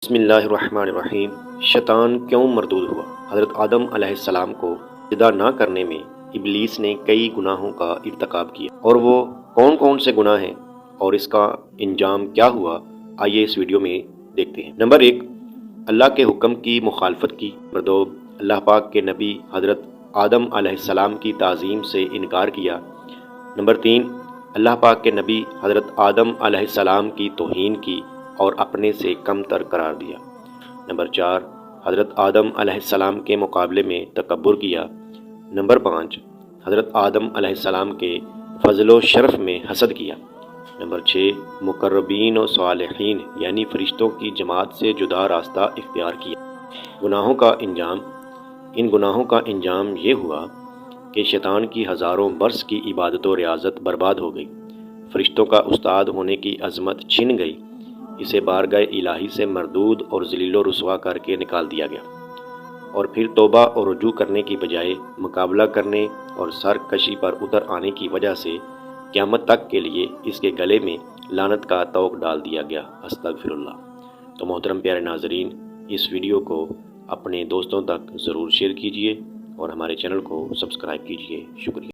بسم اللہ الرحمن الرحیم۔ شیطان کیوں مردود ہوا؟ حضرت آدم علیہ السلام کو سجدہ نہ کرنے میں ابلیس نے کئی گناہوں کا ارتکاب کیا، اور وہ کون کون سے گناہ ہیں اور اس کا انجام کیا ہوا، آئیے اس ویڈیو میں دیکھتے ہیں۔ نمبر 1، اللہ کے حکم کی مخالفت کی۔ نمبر 2، اللہ پاک کے نبی حضرت آدم علیہ السلام کی تعظیم سے انکار کیا۔ نمبر 3، اللہ پاک کے نبی حضرت آدم علیہ السلام کی توہین کی اور اپنے سے کم تر قرار دیا۔ نمبر 4، حضرت آدم علیہ السلام کے مقابلے میں تکبر کیا۔ نمبر 5، حضرت آدم علیہ السلام کے فضل و شرف میں حسد کیا۔ نمبر 6، مقربین و صالحین یعنی فرشتوں کی جماعت سے جدا راستہ اختیار کیا۔ گناہوں کا انجام۔ ان گناہوں کا انجام یہ ہوا کہ شیطان کی ہزاروں برس کی عبادت و ریاضت برباد ہو گئی، فرشتوں کا استاد ہونے کی عظمت چھن گئی، اسے بارگاہ الہی سے مردود اور ذلیل و رسوا کر کے نکال دیا گیا، اور پھر توبہ اور رجوع کرنے کی بجائے مقابلہ کرنے اور سرکشی پر اتر آنے کی وجہ سے قیامت تک کے لیے اس کے گلے میں لعنت کا طوق ڈال دیا گیا۔ استغفر اللہ۔ تو محترم پیارے ناظرین، اس ویڈیو کو اپنے دوستوں تک ضرور شیئر کیجیے اور ہمارے چینل کو سبسکرائب کیجیے۔ شکریہ۔